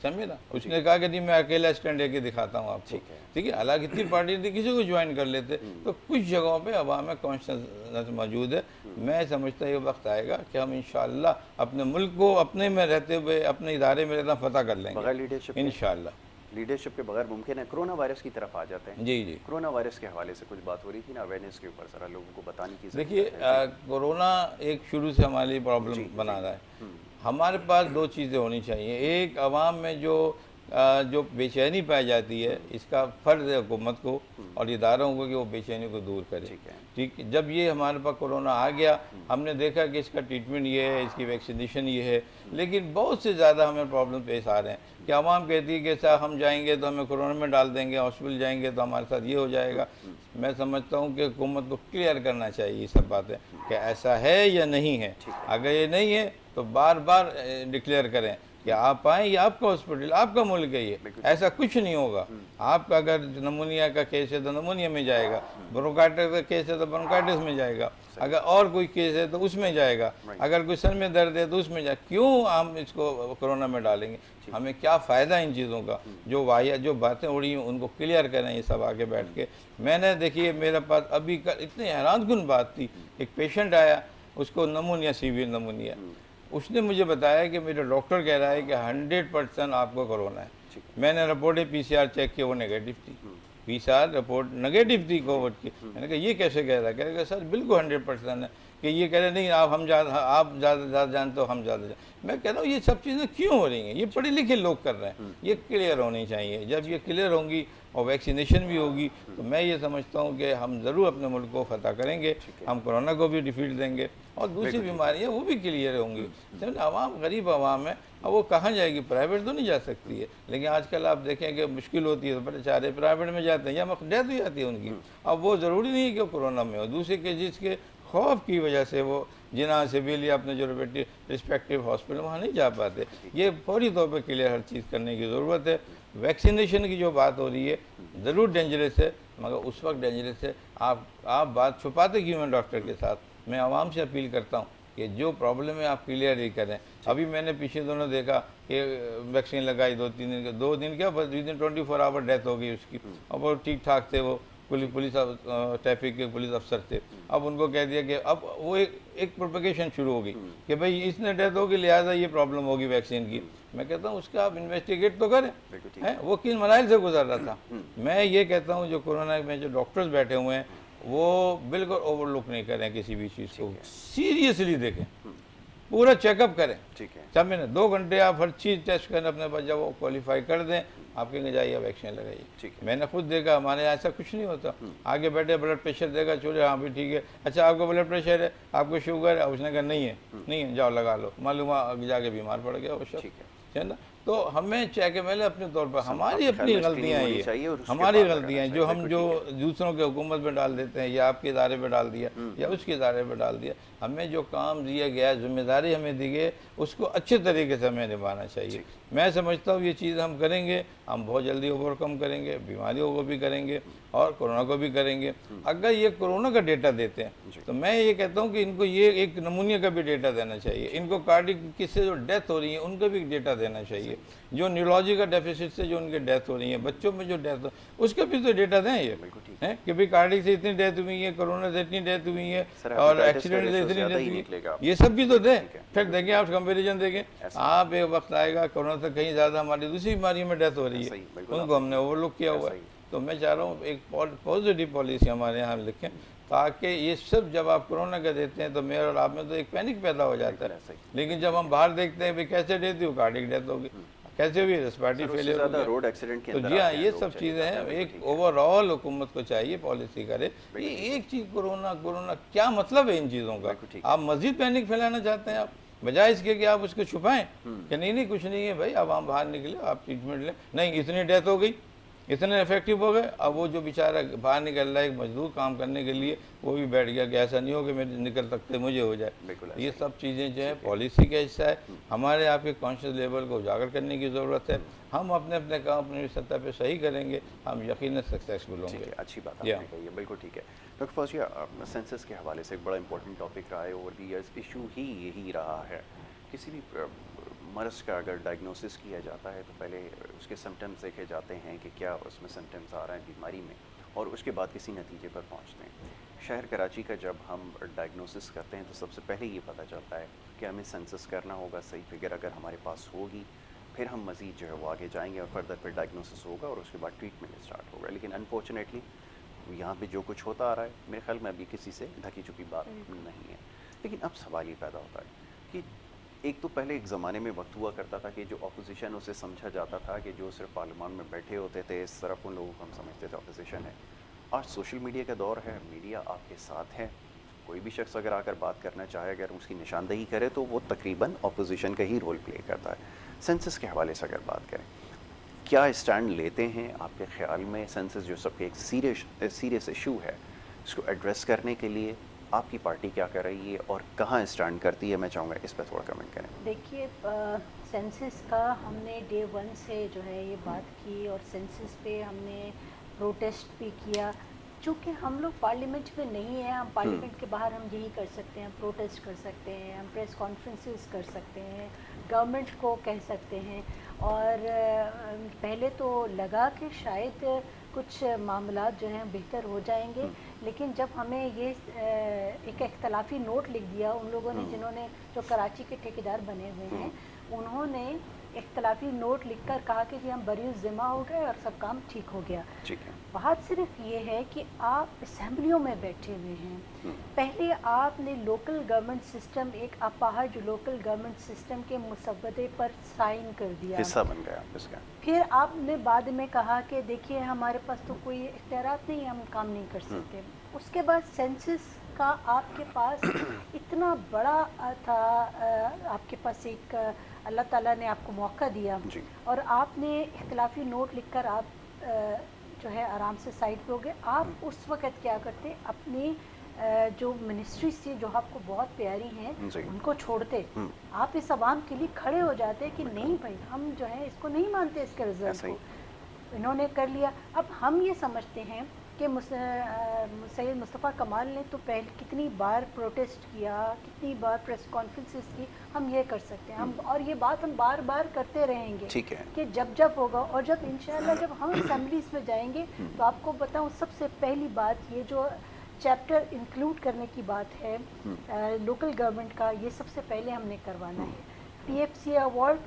سمجھے نا۔ اس نے کہا کہ نہیں میں اکیلا اسٹینڈ لے کے دکھاتا ہوں آپ کو، ٹھیک ہے۔ حالانکہ اتنی پارٹی تھی، کسی کو جوائن کر لیتے۔ تو کچھ جگہوں پہ عوام میں کانشیسنس موجود ہے۔ میں سمجھتا یہ وقت آئے گا کہ ہم انشاءاللہ اپنے ملک کو اپنے میں رہتے ہوئے، اپنے ادارے میں رہنا فتح کر لیں گے انشاءاللہ۔ لیڈرشپ کے بغیر ممکن ہے۔ کرونا وائرس کی طرف آ جاتے ہیں۔ جی کرونا وائرس کے حوالے سے کچھ بات ہو رہی تھی نا، اویئرنیس کے اوپر ذرا لوگوں کو بتانے کی ضرورت ہے۔ دیکھیے کورونا ایک شروع سے ہمارے لیے پرابلم بنا رہا ہے۔ ہمارے پاس 2 چیزیں ہونی چاہیے، ایک عوام میں جو بے چینی پائی جاتی ہے، اس کا فرض ہے حکومت کو اور اداروں کو کہ وہ بے چینی کو دور کرے، ٹھیک۔ جب یہ ہمارے پاس کرونا آ گیا، ہم نے دیکھا کہ اس کا ٹریٹمنٹ یہ ہے، اس کی ویکسینیشن یہ ہے، لیکن بہت سے زیادہ ہمیں پرابلم پیش آ رہے ہیں کہ عوام کہتی ہے کہ صاحب ہم جائیں گے تو ہمیں کرونا میں ڈال دیں گے، ہاسپٹل جائیں گے تو ہمارے ساتھ یہ ہو جائے گا۔ میں سمجھتا ہوں کہ حکومت کو کلیئر کرنا چاہیے یہ سب باتیں کہ ایسا ہے یا نہیں ہے۔ اگر یہ نہیں ہے تو بار بار ڈکلیئر کریں کہ آپ آئیں، یہ آپ کا ہاسپٹل، آپ کا ملک ہے، یہ ایسا کچھ نہیں ہوگا۔ آپ کا اگر نمونیا کا کیس ہے تو نمونیا میں جائے گا، برونکائٹس کا کیس ہے تو برونکائٹس میں جائے گا، اگر اور کوئی کیس ہے تو اس میں جائے گا، اگر کوئی سر میں درد ہے تو اس میں جائے گا۔ کیوں ہم اس کو کرونا میں ڈالیں گے؟ ہمیں کیا فائدہ ان چیزوں کا؟ جو باتیں اڑی ہیں ان کو کلیئر کریں یہ سب آگے بیٹھ کے۔ میں نے دیکھیے میرے پاس ابھی اتنی حیران کن بات تھی، ایک پیشنٹ آیا، اس کو نمونیا، سیویئر نمونیا، اس نے مجھے بتایا کہ میرا ڈاکٹر کہہ رہا ہے کہ 100% آپ کو کرونا ہے۔ میں نے رپورٹ PCR چیک کی، وہ نیگیٹو تھی، PCR رپورٹ نیگیٹو تھی کووڈ کی۔ میں نے کہا یہ کیسے کہہ رہا ہے؟ کہہ رہا کہ سر بالکل 100% ہے، کہ یہ کہہ رہے نہیں آپ زیادہ جانتے ہو، ہم زیادہ جانتے۔ میں کہہ رہا ہوں یہ سب چیزیں کیوں ہو رہی ہیں؟ یہ پڑھے لکھے لوگ کر رہے ہیں، یہ کلیئر ہونی چاہیے۔ جب یہ کلیئر ہوں گی اور ویکسینیشن بھی ہوگی تو میں یہ سمجھتا ہوں کہ ہم ضرور اپنے ملک کو فتح کریں گے، ہم کرونا کو بھی ڈیفیٹ دیں گے اور دوسری بیماریاں وہ بھی کلیئر ہوں گی۔ عوام غریب عوام ہے، اب وہ کہاں جائے گی؟ پرائیویٹ تو نہیں جا سکتی ہے، لیکن آج کل آپ دیکھیں کہ مشکل ہوتی ہے تو بڑے چارے پرائیویٹ میں جاتے ہیں یا ڈیتھ ہو جاتی ہے ان کی۔ اب وہ ضروری نہیں ہے کہ وہ کرونا میں ہو، دوسرے کے جس کے خوف کی وجہ سے وہ جناح سویل یا اپنے جو رسپیکٹیو ہاسپٹل وہاں نہیں جا پاتے۔ یہ فوری طور پہ کلیئر ہر چیز کرنے کی ضرورت ہے۔ ویکسینیشن کی جو بات ہو رہی ہے ضرور ڈینجرس ہے، مگر اس وقت ڈینجرس ہے آپ بات چھپاتے کیوں ہیں ڈاکٹر کے ساتھ؟ میں عوام سے اپیل کرتا ہوں کہ جو پرابلم ہے آپ کلیئر ہی کریں۔ ابھی میں نے پیچھے دونوں دیکھا کہ ویکسین لگائی 2 دن کیا بس 24 آور ڈیتھ ہو گئی اس کی، اور وہ ٹھیک ٹھاک تھے، وہ پولیس ٹریفک کے پولیس افسر تھے۔ اب ان کو کہہ دیا کہ اب وہ ایک پروپیگیشن شروع ہو گئی کہ بھائی اس نے ڈیتھ ہوگی لہٰذا یہ پرابلم ہوگی ویکسین کی۔ میں کہتا ہوں اس کا آپ انویسٹیگیٹ تو کریں، وہ کن مراحل سے گزر رہا تھا۔ میں یہ کہتا ہوں جو کورونا میں جو ڈاکٹرز بیٹھے ہوئے ہیں وہ بالکل اوور لک نہیں کریں کسی بھی چیز کو، سیریسلی دیکھیں، पूरा चेकअप करें। ठीक है। 6 महीने 2 घंटे आप हर चीज़ टेस्ट करें अपने पास, जब वो क्वालिफाई कर दें आप कहेंगे जाइए वैक्सीन लगाइए। ठीक है। मैंने खुद देखा, हमारे यहाँ ऐसा कुछ नहीं होता। आगे बैठे ब्लड प्रेशर देखा, छोड़े हाँ भी ठीक है, अच्छा आपको ब्लड प्रेशर है, आपको शुगर है, उसने कहा नहीं है जाओ लगा लो, मालूम आगे जाके बीमार पड़ गया वो शख्स, है ना। तो हमें चेक पहले अपने तौर पर हमारी अपनी गलतियाँ ही है, हमारी गलतियाँ जो हम जो दूसरों के हुकूमत में डाल देते हैं या आपके इदारे में डाल दिया या उसके इदारे में डाल दिया। हमें जो काम दिया गया, जिम्मेदारी हमें दी गई, उसको अच्छे तरीके से हमें निभाना चाहिए। मैं समझता हूँ ये चीज़ हम करेंगे, हम बहुत जल्दी ओवरकम करेंगे, बीमारियों को भी करेंगे और कोरोना को भी करेंगे। अगर ये कोरोना का डेटा देते हैं तो मैं ये कहता हूँ कि इनको ये एक नमूने का भी डेटा देना चाहिए, इनको कार्डिक किससे जो डेथ हो रही है उनका भी डेटा देना चाहिए, जो न्यूरोलॉजी का डेफिसिट से जो उनकी डेथ हो रही है, बच्चों में जो डेथ हो उसका भी तो डेटा दें ये है कि भाई कार्डिक से इतनी डेथ हुई है, कोरोना से इतनी डेथ हुई है और एक्सीडेंट से इतनी डेथ हुई है, ये सब भी तो दें। फिर देखें आप कंपेरिजन देखें, आप एक वक्त आएगा कोरोना से कहीं ज़्यादा हमारी दूसरी बीमारियों में डेथ हो रही है, उनको हमने ओवरलुक किया हुआ है। तो मैं चाह रहा हूँ एक पॉजिटिव पॉलिसी हमारे यहाँ लिखें ताकि ये सब जब आप कोरोना का देते हैं तो मेरे और आप में तो एक पैनिक पैदा हो जाता है, लेकिन जब हम बाहर देखते हैं भाई कैसे डेथ हुई, कार्डिक डेथ होगी, कैसे हुई रेस्पिरेटरी फेलियर हो गया, रोड एक्सीडेंट के तो जी हाँ ये सब चीज़ें हैं। एक ओवरऑल हुकूमत को चाहिए पॉलिसी करे, ये एक चीज़ कोरोना क्या मतलब है इन चीज़ों का, आप मजीद पैनिक फैलाना चाहते हैं आप, बजाय इसके कि आप उसको छुपाएं कि नहीं कुछ नहीं है भाई, अब हम बाहर निकले आप ट्रीटमेंट लें, नहीं इतनी डेथ हो गई, इतने इफेक्टिव हो गए, अब वो जो बेचारा बाहर निकल रहा है एक मजदूर काम करने के लिए वो भी बैठ गया कि ऐसा नहीं हो कि मैं निकल सकते मुझे हो जाए। ये सब चीज़ें जो है पॉलिसी का हिस्सा है, हमारे आपके कॉन्शियस लेवल को उजागर करने की ज़रूरत है। हम अपने अपने काम अपनी सतह पे सही करेंगे, हम यकीनन सक्सेसफुल होंगे। अच्छी बात आपने कही है, बिल्कुल ठीक है। डॉक्टर फौजिया, सेंसस के हवाले से एक बड़ा इंपॉर्टेंट टॉपिक रहा है, ओवर द इयर्स इशू ही यही रहा है, किसी भी मर्ज़ का अगर डायग्नोसिस किया जाता है तो पहले उसके सिम्टम्स देखे जाते हैं कि क्या उसमें सिम्टम्स आ रहे हैं बीमारी में, और उसके बाद किसी नतीजे पर पहुंचते हैं। शहर कराची का जब हम डायग्नोसिस करते हैं तो सबसे पहले ये पता चलता है कि हमें सेंसस करना होगा, सही फिगर अगर हमारे पास होगी फिर हम मज़ीद जो है वो आगे जाएंगे और फर्दर फिर डायग्नोसिस होगा और उसके बाद ट्रीटमेंट स्टार्ट होगा। लेकिन अनफॉर्चुनेटली यहाँ पे जो कुछ होता आ रहा है मेरे ख्याल में अभी किसी से ढकी चुकी बात नहीं है। लेकिन अब सवाल ये पैदा होता है कि एक तो पहले एक ज़माने में वक्त हुआ करता था कि जो अपोजिशन उसे समझा जाता था कि जो सिर्फ पार्लियामान में बैठे होते थे, सिर्फ उन लोगों को हम समझते थे अपोजिशन है। आज सोशल मीडिया का दौर है, मीडिया आपके साथ है, कोई भी शख्स अगर आकर बात करना चाहे, अगर उसकी निशानदेही करे तो वो तकरीबन अपोजिशन का ही रोल प्ले करता है। सेंसस के हवाले से अगर बात करें, क्या स्टैंड लेते हैं आपके ख्याल में? सेंसस जो सबके एक सीरियस इशू है, इसको एड्रेस करने के लिए आपकी पार्टी क्या कर रही है और कहाँ स्टैंड करती है? मैं चाहूँगा इस पर थोड़ा कमेंट करें। देखिए, सेंसस का हमने डे 1 से जो है ये बात की और सेंसस पे हमने प्रोटेस्ट भी किया। चूँकि हम लोग पार्लियामेंट में नहीं हैं, हम पार्लियामेंट के बाहर हम यही कर सकते हैं, प्रोटेस्ट कर सकते हैं, हम प्रेस कॉन्फ्रेंसेस कर सकते हैं, गवर्नमेंट को कह सकते हैं। और पहले तो लगा कि शायद कुछ मामला जो हैं बेहतर हो जाएंगे, लेकिन जब हमें ये एक इख्तलाफी नोट लिख दिया उन लोगों ने जिन्होंने जो कराची के ठेकेदार बने हुए हैं, उन्होंने इख्तलाफी नोट लिखकर कहा कि हम बरी ज़िम्मा हो गए और सब काम ठीक हो गया। बात सिर्फ ये है कि आप असेंबलियों में बैठे हुए हैं, पहले आपने लोकल गवर्नमेंट सिस्टम, एक अपाहज लोकल गवर्नमेंट सिस्टम के मुसव्वदे पर साइन कर दिया, हिस्सा बन गया इसका। फिर आपने बाद में कहा कि देखिए हमारे पास तो कोई इख्तियारात नहीं, हम काम नहीं कर सकते। उसके बाद सेंसस का आपके पास इतना बड़ा था, आपके पास एक अल्लाह ताला ने आपको मौका दिया और आपने इख्तिलाफी नोट लिखकर आप जो है आराम से साइड पे हो गए। आप उस वक़्त क्या करते, अपनी जो मिनिस्ट्रीज थी जो आपको बहुत प्यारी हैं उनको छोड़ते, आप इस आवाम के लिए खड़े हो जाते कि नहीं भाई हम जो है इसको नहीं मानते, इसके रिजल्ट को। इन्होंने कर लिया। अब हम ये समझते हैं कि सैयद मुस्तफ़ा कमाल ने तो पहले कितनी बार प्रोटेस्ट किया, कितनी बार प्रेस कॉन्फ्रेंसेस की, हम ये कर सकते हैं हम, और ये बात हम बार बार करते रहेंगे कि जब होगा। और जब इंशाल्लाह जब हम असेंबलीज में जाएंगे तो आपको बताऊं, सबसे पहली बात ये जो चैप्टर इंक्लूड करने की बात है लोकल गवर्नमेंट का, ये सबसे पहले हमने करवाना है। PFC अवार्ड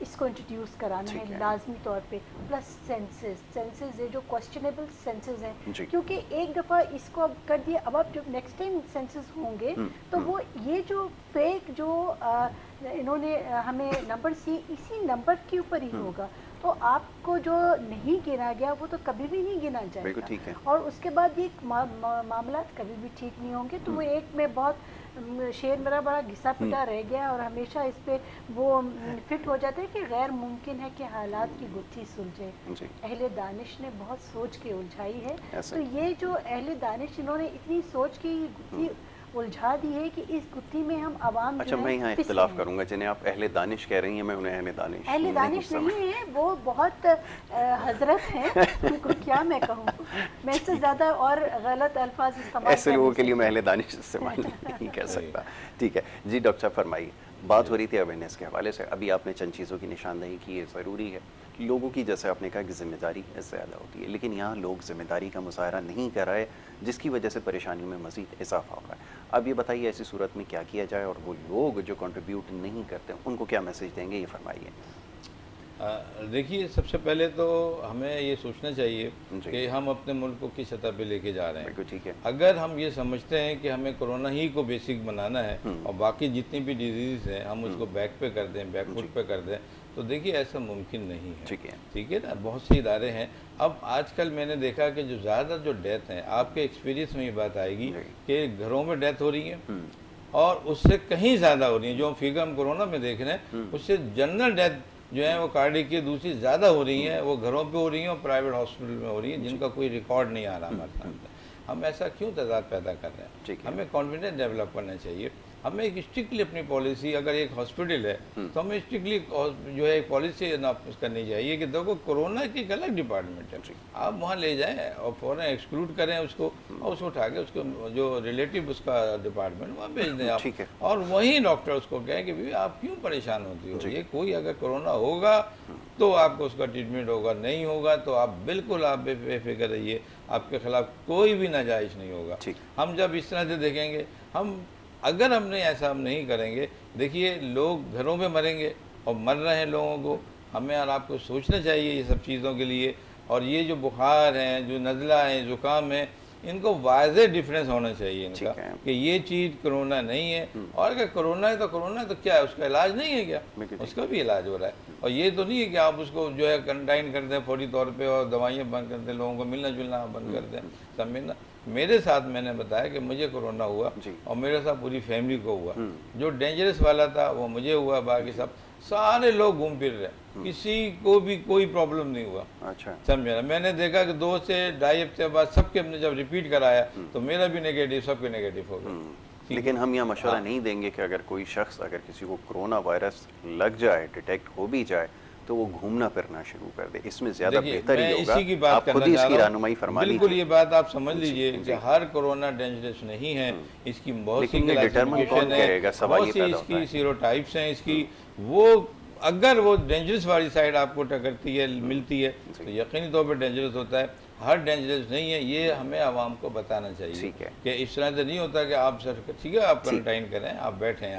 اس کو انٹروڈیوس کرانا ہے لازمی طور پہ، پلس سینسز ہے جو کوشچنیبل سینسز ہیں، کیونکہ ایک دفعہ اس کو اب کر دیا، اب آپ جب نیکسٹ ٹائم سینسز ہوں گے تو وہ یہ جو فیک جو انہوں نے ہمیں نمبر سی اسی نمبر کے اوپر ہی ہوگا، تو آپ کو جو نہیں گنا گیا وہ تو کبھی بھی نہیں گنا جائے گا، اور اس کے بعد یہ معاملات کبھی بھی ٹھیک نہیں ہوں گے. تو وہ ایک میں بہت شعر میرا بڑا گھسا پٹا رہ گیا، اور ہمیشہ اس پہ وہ فٹ ہو جاتا ہے کہ غیر ممکن ہے کہ حالات کی گتھی سلجھے. اہل دانش نے بہت سوچ کے الجھائی ہے، تو یہ جو اہل دانش انہوں نے اتنی سوچ کی گتھی الجھا دی ہے کہ اس گتھی میں ہم عوام اچھا میں یہاں اختلاف کروں گا، جنہیں آپ اہل دانش کہہ رہی ہیں، میں انہیں اہل دانش نہیں ہیں، وہ بہت حضرت ہیں، ان کو کیا میں کہوں، میں اس سے زیادہ اور غلط الفاظ استعمال ایسے لوگوں کے لیے میں اہل دانش استعمال نہیں کر سکتا. ٹھیک ہے جی ڈاکٹر صاحب فرمائیے. بات ہو رہی تھی اویئرنیس کے حوالے سے، ابھی آپ نے چند چیزوں کی نشاندہی کی، یہ ضروری ہے لوگوں کی، جیسے آپ نے کہا کہ ذمہ داری زیادہ ہوتی ہے، لیکن یہاں لوگ ذمہ داری کا مظاہرہ نہیں کر رہے، جس کی وجہ سے پریشانیوں میں مزید اضافہ ہو رہا ہے. اب یہ بتائیے ایسی صورت میں کیا کیا جائے، اور وہ لوگ جو کنٹریبیوٹ نہیں کرتے ان کو کیا میسج دیں گے، یہ فرمائیے. دیکھیے سب سے پہلے تو ہمیں یہ سوچنا چاہیے کہ ہم اپنے ملک کو کس سطح پہ لے کے جا رہے ہیں. بالکل ٹھیک ہے. اگر ہم یہ سمجھتے ہیں کہ ہمیں کرونا ہی کو بیسک بنانا ہے اور باقی جتنی بھی ڈیزیز ہیں ہم اس کو بیک پہ کر دیں، بیک فٹ پہ کر دیں، تو دیکھیے ایسا ممکن نہیں ہے. ٹھیک ہے نا. بہت سے ادارے ہیں. اب آج کل میں نے دیکھا کہ جو زیادہ جو ڈیتھ ہیں، آپ کے ایکسپیرینس میں یہ بات آئے گی کہ گھروں میں ڈیتھ ہو رہی ہیں، اور اس سے کہیں زیادہ ہو رہی ہیں. جو فگر ہم کورونا میں دیکھ رہے ہیں اس سے جنرل ڈیتھ جو ہیں وہ کارڈک کی دوسری زیادہ ہو رہی ہیں، وہ گھروں پہ ہو رہی ہیں اور پرائیویٹ ہاسپٹل میں ہو رہی ہیں، جن کا کوئی ریکارڈ نہیں آ رہا ہمارے سامنے. ہم ایسا کیوں تضاد پیدا کر رہے ہیں؟ ہمیں کانفیڈنس ڈیولپ کرنا چاہیے. ہمیں ایک اسٹرکٹلی اپنی پالیسی، اگر ایک ہاسپٹل ہے تو ہمیں اسٹرکٹلی جو ہے ایک پالیسی نافذ کرنی چاہیے کہ دیکھو کورونا کی ایک الگ ڈپارٹمنٹ ہے، آپ وہاں لے جائیں اور فوراً ایکسکلوڈ کریں اس کو، اور اس کو اٹھا کے اس کو جو ریلیٹیو اس کا ڈپارٹمنٹ وہاں بھیج دیں آپ، اور وہیں ڈاکٹر اس کو کہیں کہ بھائی آپ کیوں پریشان ہوتی ہو، یہ کوئی اگر کورونا ہوگا تو آپ کو اس کا ٹریٹمنٹ ہوگا، نہیں ہوگا تو آپ بالکل آپ بے فکر رہیے، آپ کے خلاف کوئی بھی ناجائز نہیں ہوگا. ہم جب اس طرح سے دیکھیں گے، اگر ہم نے ایسا ہم نہیں کریں گے، دیکھیے لوگ گھروں میں مریں گے اور مر رہے ہیں لوگوں کو. ہمیں اور آپ کو سوچنا چاہیے یہ سب چیزوں کے لیے. اور یہ جو بخار ہیں، جو نزلہ ہیں، زکام ہیں، ان کو واضح ڈفرینس ہونا چاہیے ان کا کہ یہ چیز کرونا نہیں ہے. اور اگر کرونا ہے تو کیا ہے، اس کا علاج نہیں ہے کیا؟ اس کا بھی علاج ہو رہا ہے. اور یہ تو نہیں ہے کہ آپ اس کو جو ہے کنٹائن کر دیں فوری طور پہ اور دوائیاں بند کر دیں، لوگوں کو ملنا جلنا بند کر دیں. سمجھنا میرے ساتھ میں نے بتایا کہ مجھے کرونا ہوا اور میرے ساتھ پوری فیملی کو ہوا. جو ڈینجرس والا تھا وہ مجھے ہوا، باقی سارے لوگ گھوم پھر رہے، کسی کو بھی کوئی پرابلم نہیں ہوا. سمجھا نا. میں نے دیکھا کہ 2 سے 2.5 ہفتے بعد سب کے ہم نے جب ریپیٹ کرایا تو میرا بھی نیگیٹو، سب کے نیگیٹو ہو گیا. لیکن ہم یہ مشورہ نہیں دیں گے کہ اگر کوئی شخص، اگر کسی کو کرونا وائرس لگ جائے، ڈیٹیکٹ ہو بھی جائے، تو وہ گھومنا پھرنا شروع کر دے. اس میں زیادہ بہتر ہی ہوگا آپ خود ہی اس کی رہنمائی فرما لیجیے. بالکل یہ بات آپ سمجھ لیجئے کہ ہر کورونا ڈینجرس نہیں ہے، اس کی بہت سی کلاسیفیکیشن ہے، بہت سی اس کی سیروٹائپس ہیں اس کی. وہ اگر وہ ڈینجرس والی سائڈ آپ کو ٹکرتی ہے، ملتی ہے، تو یقینی طور پہ ڈینجرس ہوتا ہے. ہر ڈینجرس نہیں ہے، یہ ہمیں عوام کو بتانا چاہیے کہ اس طرح سے نہیں ہوتا کہ آپ سر ٹھیک ہے آپ کنٹائن کریں، آپ بیٹھیں،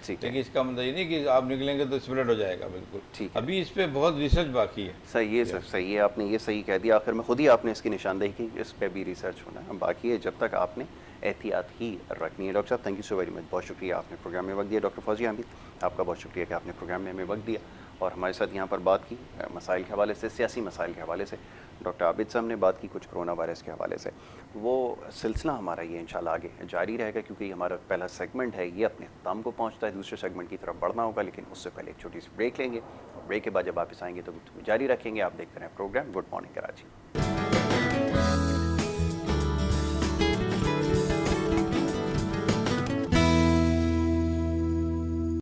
لیکن اس کا مطلب یہ نہیں کہ آپ نکلیں گے تو اسپریڈ ہو جائے گا. بالکل ابھی اس پہ بہت ریسرچ باقی ہے. صحیح ہے، صحیح ہے، آپ نے یہ صحیح کہہ دیا. آخر میں خود ہی آپ نے اس کی نشاندہی کی، اس پہ بھی ریسرچ ہونا ہے باقی ہے، جب تک آپ نے احتیاط ہی رکھنی ہے. ڈاکٹر صاحب thank you so very much, بہت شکریہ آپ نے پروگرام میں وقت دیا. ڈاکٹر فوزیہ حمید آپ کا بہت شکریہ کہ آپ نے پروگرام میں ہمیں وقت دیا اور ہمارے ساتھ یہاں پر بات کی مسائل کے حوالے سے، سیاسی مسائل کے حوالے سے. ڈاکٹر عابد صاحب نے بات کی کچھ کرونا وائرس کے حوالے سے. وہ سلسلہ ہمارا یہ انشاءاللہ آگے جاری رہے گا، کیونکہ یہ ہمارا پہلا سیگمنٹ ہے، یہ اپنے اختتام کو پہنچتا ہے. دوسرے سیگمنٹ کی طرف بڑھنا ہوگا، لیکن اس سے پہلے ایک چھوٹی سی بریک لیں گے. اور بریک کے بعد جب واپس آئیں گے تو جاری رکھیں گے. آپ دیکھتے رہیں پروگرام گڈ مارننگ کراچی.